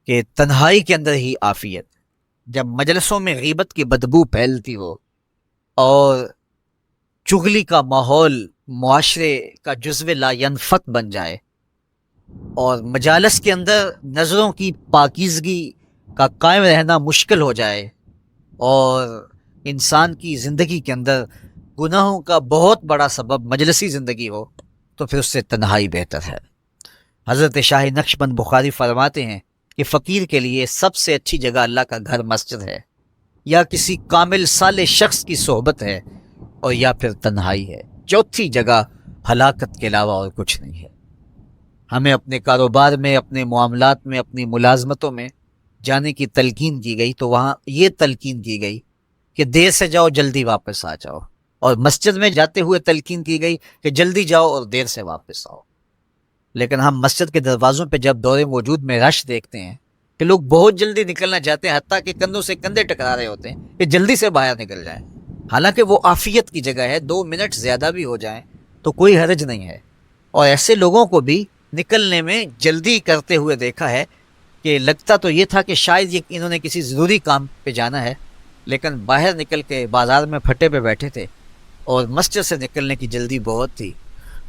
کہ تنہائی کے اندر ہی عافیت. جب مجلسوں میں غیبت کی بدبو پھیلتی ہو اور چغلی کا ماحول معاشرے کا جزو لا ینفک بن جائے اور مجالس کے اندر نظروں کی پاکیزگی کا قائم رہنا مشکل ہو جائے اور انسان کی زندگی کے اندر گناہوں کا بہت بڑا سبب مجلسی زندگی ہو تو پھر اس سے تنہائی بہتر ہے. حضرت شاہ نقشبند بخاری فرماتے ہیں کہ فقیر کے لیے سب سے اچھی جگہ اللہ کا گھر مسجد ہے، یا کسی کامل صالح شخص کی صحبت ہے، اور یا پھر تنہائی ہے. چوتھی جگہ ہلاکت کے علاوہ اور کچھ نہیں ہے. ہمیں اپنے کاروبار میں، اپنے معاملات میں، اپنی ملازمتوں میں جانے کی تلقین کی گئی تو وہاں یہ تلقین کی گئی کہ دیر سے جاؤ جلدی واپس آ جاؤ، اور مسجد میں جاتے ہوئے تلقین کی گئی کہ جلدی جاؤ اور دیر سے واپس آؤ. لیکن ہم مسجد کے دروازوں پہ جب دور موجود میں رش دیکھتے ہیں کہ لوگ بہت جلدی نکلنا چاہتے ہیں، حتیٰ کہ کندھوں سے کندھے ٹکرا رہے ہوتے ہیں کہ جلدی سے باہر نکل جائیں، حالانکہ وہ عافیت کی جگہ ہے. 2 منٹ زیادہ بھی ہو جائیں تو کوئی حرج نہیں ہے. اور ایسے لوگوں کو بھی نکلنے میں جلدی کرتے ہوئے دیکھا ہے کہ لگتا تو یہ تھا کہ شاید یہ انہوں نے کسی ضروری کام پہ جانا ہے، لیکن باہر نکل کے بازار میں پھٹے پہ بیٹھے تھے اور مسجد سے نکلنے کی جلدی بہت تھی.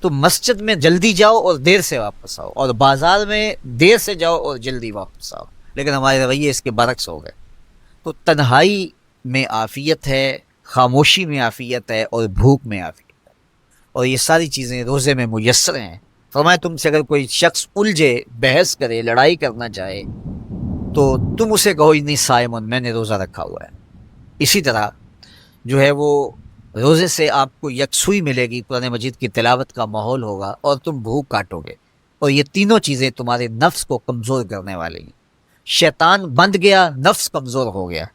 تو مسجد میں جلدی جاؤ اور دیر سے واپس آؤ، اور بازار میں دیر سے جاؤ اور جلدی واپس آؤ، لیکن ہمارے رویے اس کے برعکس ہو گئے. تو تنہائی میں عافیت ہے، خاموشی میں عافیت ہے، اور بھوک میں عافیت ہے، اور یہ ساری چیزیں روزے میں میسر ہیں. فرمایا تم سے اگر کوئی شخص الجھے، بحث کرے، لڑائی کرنا چاہے تو تم اسے کہو انی صائمٌ، میں نے روزہ رکھا ہوا ہے. اسی طرح جو ہے وہ روزے سے آپ کو یکسوئی ملے گی، قرآن مجید کی تلاوت کا ماحول ہوگا اور تم بھوک کاٹو گے، اور یہ تینوں چیزیں تمہارے نفس کو کمزور کرنے والی ہیں. شیطان بند گیا، نفس کمزور ہو گیا،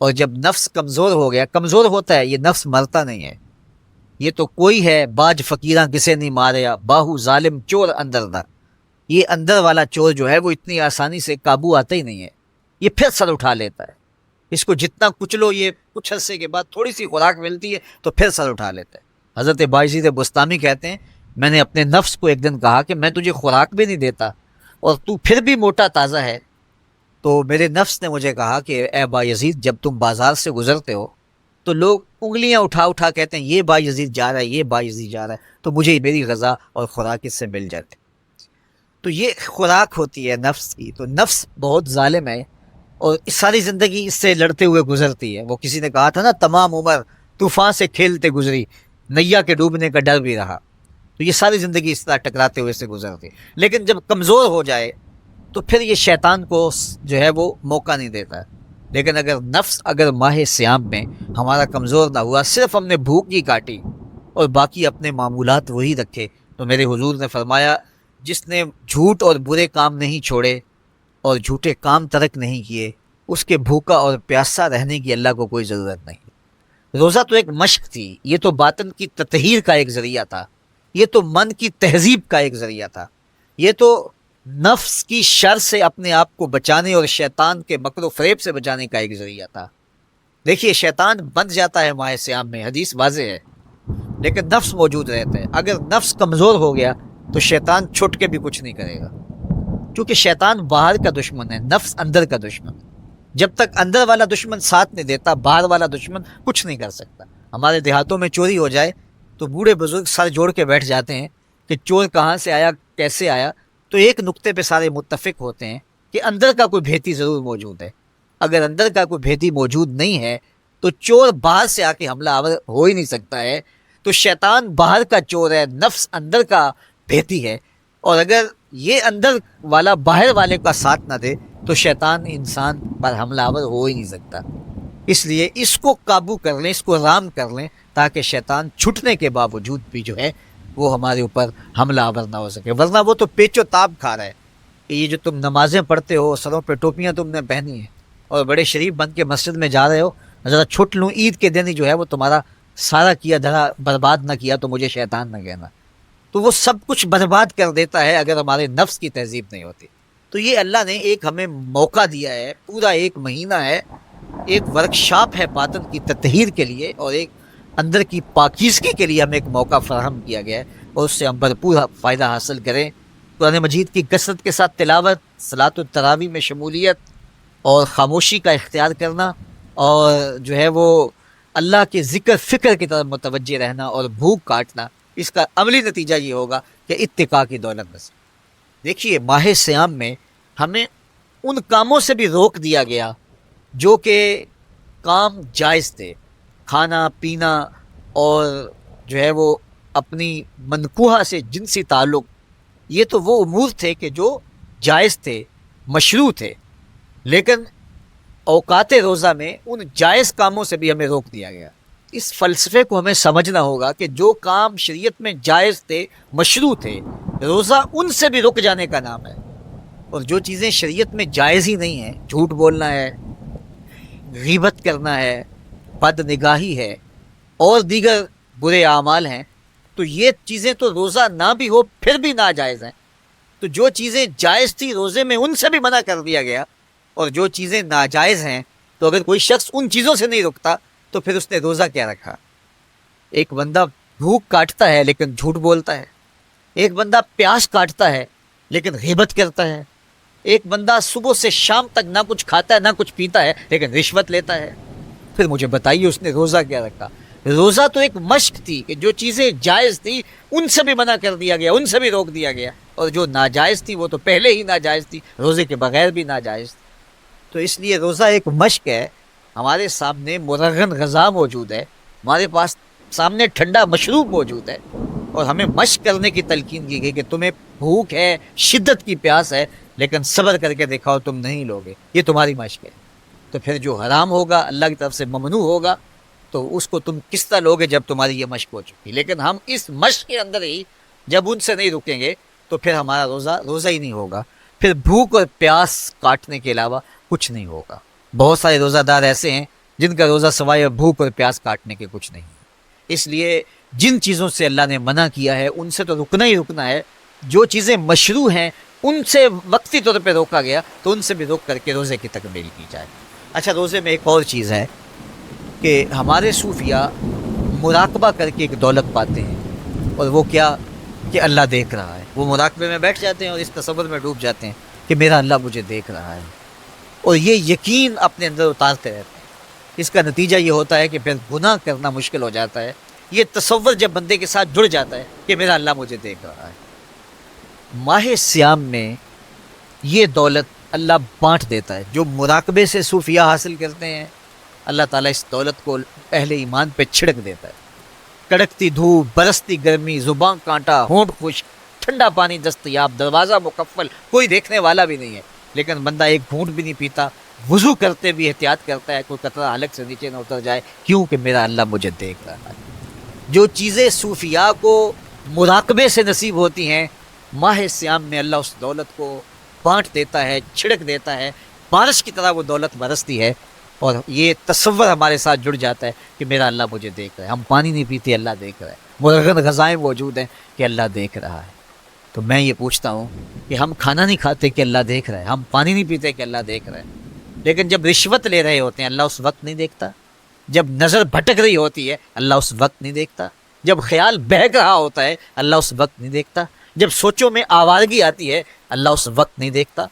اور جب نفس کمزور ہو گیا، کمزور ہوتا ہے یہ نفس، مرتا نہیں ہے. یہ تو کوئی ہے باج فقیراں کسے نہیں ماریا، باہو ظالم چور اندر دا. یہ اندر والا چور جو ہے وہ اتنی آسانی سے قابو آتا ہی نہیں ہے، یہ پھر سر اٹھا لیتا ہے. اس کو جتنا کچلو یہ کچھ عرصے کے بعد تھوڑی سی خوراک ملتی ہے تو پھر سر اٹھا لیتا ہے. حضرت بایزید بستامی کہتے ہیں میں نے اپنے نفس کو ایک دن کہا کہ میں تجھے خوراک بھی نہیں دیتا اور تو پھر بھی موٹا تازہ ہے. تو میرے نفس نے مجھے کہا کہ اے بایزید، جب تم بازار سے گزرتے ہو تو لوگ انگلیاں اٹھا اٹھا کہتے ہیں یہ بایزید جا رہا ہے، یہ بایزید جا رہا ہے، تو مجھے میری غذا اور خوراک اس سے مل جاتی. تو یہ خوراک ہوتی ہے نفس کی. تو نفس بہت ظالم ہے اور اس ساری زندگی اس سے لڑتے ہوئے گزرتی ہے. وہ کسی نے کہا تھا نا، تمام عمر طوفان سے کھیلتے گزری، نیا کے ڈوبنے کا ڈر بھی رہا. تو یہ ساری زندگی اس طرح ٹکراتے ہوئے سے گزرتی. لیکن جب کمزور ہو جائے تو پھر یہ شیطان کو جو ہے وہ موقع نہیں دیتا. لیکن اگر نفس ماہ صیام میں ہمارا کمزور نہ ہوا، صرف ہم نے بھوک ہی کاٹی اور باقی اپنے معمولات وہی رکھے، تو میرے حضور نے فرمایا جس نے جھوٹ اور برے کام نہیں چھوڑے اور جھوٹے کام ترک نہیں کیے، اس کے بھوکا اور پیاسا رہنے کی اللہ کو کوئی ضرورت نہیں. روزہ تو ایک مشق تھی، یہ تو باطن کی تطہیر کا ایک ذریعہ تھا، یہ تو من کی تہذیب کا ایک ذریعہ تھا، یہ تو نفس کی شر سے اپنے آپ کو بچانے اور شیطان کے مکر و فریب سے بچانے کا ایک ذریعہ تھا. دیکھیے شیطان بند جاتا ہے ماہ صیام میں، حدیث واضح ہے، لیکن نفس موجود رہتا ہے. اگر نفس کمزور ہو گیا تو شیطان چھٹ کے بھی کچھ نہیں کرے گا، کیونکہ شیطان باہر کا دشمن ہے، نفس اندر کا دشمن. جب تک اندر والا دشمن ساتھ نہیں دیتا، باہر والا دشمن کچھ نہیں کر سکتا. ہمارے دیہاتوں میں چوری ہو جائے تو بوڑھے بزرگ سر جوڑ کے بیٹھ جاتے ہیں کہ چور کہاں سے آیا، کیسے آیا. تو ایک نقطے پہ سارے متفق ہوتے ہیں کہ اندر کا کوئی بھیتی ضرور موجود ہے. اگر اندر کا کوئی بھیتی موجود نہیں ہے تو چور باہر سے آ کے حملہ آور ہو ہی نہیں سکتا ہے. تو شیطان باہر کا چور ہے، نفس اندر کا بھیتی ہے، اور اگر یہ اندر والا باہر والے کا ساتھ نہ دے تو شیطان انسان پر حملہ آور ہو ہی نہیں سکتا. اس لیے اس کو قابو کر لیں، اس کو رام کر لیں، تاکہ شیطان چھٹنے کے باوجود بھی جو ہے وہ ہمارے اوپر حملہ آور نہ ہو سکے. ورنہ وہ تو پیچ و تاب کھا رہا ہے کہ یہ جو تم نمازیں پڑھتے ہو، سروں پہ ٹوپیاں تم نے پہنی ہیں اور بڑے شریف بن کے مسجد میں جا رہے ہو، ذرا چھٹ لوں عید کے دن ہی جو ہے وہ تمہارا سارا کیا دھرا برباد نہ کیا تو مجھے شیطان نہ کہنا. تو وہ سب کچھ برباد کر دیتا ہے اگر ہمارے نفس کی تہذیب نہیں ہوتی. تو یہ اللہ نے ایک ہمیں موقع دیا ہے، پورا 1 مہینہ ہے، ایک ورکشاپ ہے باطن کی تطہیر کے لیے اور ایک اندر کی پاکیزگی کے لیے ہمیں ایک موقع فراہم کیا گیا ہے، اور اس سے ہم بھرپور فائدہ حاصل کریں قرآن مجید کی کثرت کے ساتھ تلاوت، صلاۃ التراویح میں شمولیت اور خاموشی کا اختیار کرنا، اور جو ہے وہ اللہ کے ذکر فکر کی طرف متوجہ رہنا اور بھوک کاٹنا، اس کا عملی نتیجہ یہ ہوگا کہ اتقاء کی دولت نصیب۔ دیکھیے ماہ صیام میں ہمیں ان کاموں سے بھی روک دیا گیا جو کہ کام جائز تھے، کھانا پینا اور جو ہے وہ اپنی منکوحہ سے جنسی تعلق، یہ تو وہ امور تھے کہ جو جائز تھے، مشروع تھے، لیکن اوقات روزہ میں ان جائز کاموں سے بھی ہمیں روک دیا گیا۔ اس فلسفے کو ہمیں سمجھنا ہوگا کہ جو کام شریعت میں جائز تھے، مشروع تھے، روزہ ان سے بھی رک جانے کا نام ہے، اور جو چیزیں شریعت میں جائز ہی نہیں ہیں، جھوٹ بولنا ہے، غیبت کرنا ہے، بد نگاہی ہے اور دیگر برے اعمال ہیں، تو یہ چیزیں تو روزہ نہ بھی ہو پھر بھی ناجائز ہیں۔ تو جو چیزیں جائز تھی روزے میں ان سے بھی منع کر دیا گیا، اور جو چیزیں ناجائز ہیں تو اگر کوئی شخص ان چیزوں سے نہیں رکتا تو پھر اس نے روزہ کیا رکھا؟ ایک بندہ بھوک کاٹتا ہے لیکن جھوٹ بولتا ہے، ایک بندہ پیاس کاٹتا ہے لیکن غیبت کرتا ہے، ایک بندہ صبح سے شام تک نہ کچھ کھاتا ہے نہ کچھ پیتا ہے لیکن رشوت لیتا ہے، پھر مجھے بتائیے اس نے روزہ کیا رکھا؟ روزہ تو ایک مشق تھی کہ جو چیزیں جائز تھی ان سے بھی منع کر دیا گیا، ان سے بھی روک دیا گیا، اور جو ناجائز تھی وہ تو پہلے ہی ناجائز تھی، روزے کے بغیر بھی ناجائز تھی۔ تو اس لیے روزہ ایک مشق ہے، ہمارے سامنے مرغن غذا موجود ہے، ہمارے پاس سامنے ٹھنڈا مشروب موجود ہے، اور ہمیں مشق کرنے کی تلقین کی گئی کہ تمہیں بھوک ہے، شدت کی پیاس ہے، لیکن صبر کر کے دکھاؤ تم نہیں لوگے، یہ تمہاری مشق ہے۔ تو پھر جو حرام ہوگا، اللہ کی طرف سے ممنوع ہوگا، تو اس کو تم کس طرح لوگے جب تمہاری یہ مشق ہو چکی؟ لیکن ہم اس مشق کے اندر ہی جب ان سے نہیں رکیں گے تو پھر ہمارا روزہ ہی نہیں ہوگا، پھر بھوک اور پیاس کاٹنے کے علاوہ کچھ نہیں ہوگا۔ بہت سارے روزہ دار ایسے ہیں جن کا روزہ سوائے بھوک اور پیاس کاٹنے کے کچھ نہیں ہے۔ اس لیے جن چیزوں سے اللہ نے منع کیا ہے ان سے تو رکنا ہی رکنا ہے، جو چیزیں مشروع ہیں ان سے وقتی طور پہ روکا گیا تو ان سے بھی روک کر کے روزے کی تکمیل کی جائے۔ اچھا، روزے میں ایک اور چیز ہے کہ ہمارے صوفیہ مراقبہ کر کے ایک دولت پاتے ہیں، اور وہ کیا کہ اللہ دیکھ رہا ہے۔ وہ مراقبے میں بیٹھ جاتے ہیں اور اس تصور میں ڈوب جاتے ہیں کہ میرا اللہ مجھے دیکھ رہا ہے، اور یہ یقین اپنے اندر اتارتے رہتے ہیں۔ اس کا نتیجہ یہ ہوتا ہے کہ پھر گناہ کرنا مشکل ہو جاتا ہے۔ یہ تصور جب بندے کے ساتھ جڑ جاتا ہے کہ میرا اللہ مجھے دیکھ رہا ہے۔ ماہ صیام میں یہ دولت اللہ بانٹ دیتا ہے، جو مراقبے سے صوفیہ حاصل کرتے ہیں، اللہ تعالیٰ اس دولت کو اہل ایمان پہ چھڑک دیتا ہے۔ کڑکتی دھوپ، برستی گرمی، زبان کانٹا، ہونٹ خشک، ٹھنڈا پانی دستیاب، دروازہ مقفل، کوئی دیکھنے والا بھی نہیں ہے، لیکن بندہ ایک گھونٹ بھی نہیں پیتا، وضو کرتے بھی احتیاط کرتا ہے کوئی قطرہ حلق سے نیچے نہ اتر جائے، کیوں کہ میرا اللہ مجھے دیکھ رہا ہے۔ جو چیزیں صوفیاء کو مراقبے سے نصیب ہوتی ہیں، ماہ صیام میں اللہ اس دولت کو بانٹ دیتا ہے، چھڑک دیتا ہے، بارش کی طرح وہ دولت برستی ہے، اور یہ تصور ہمارے ساتھ جڑ جاتا ہے کہ میرا اللہ مجھے دیکھ رہا ہے۔ ہم پانی نہیں پیتے، اللہ دیکھ رہا ہے، مرغن غذائیں موجود ہیں کہ اللہ دیکھ رہا ہے۔ تو میں یہ پوچھتا ہوں کہ ہم کھانا نہیں کھاتے کہ اللہ دیکھ رہا ہے، ہم پانی نہیں پیتے کہ اللہ دیکھ رہا ہے، لیکن جب رشوت لے رہے ہوتے ہیں اللہ اس وقت نہیں دیکھتا؟ جب نظر بھٹک رہی ہوتی ہے اللہ اس وقت نہیں دیکھتا؟ جب خیال بہک رہا ہوتا ہے اللہ اس وقت نہیں دیکھتا؟ جب سوچوں میں آوارگی آتی ہے اللہ اس وقت نہیں دیکھتا؟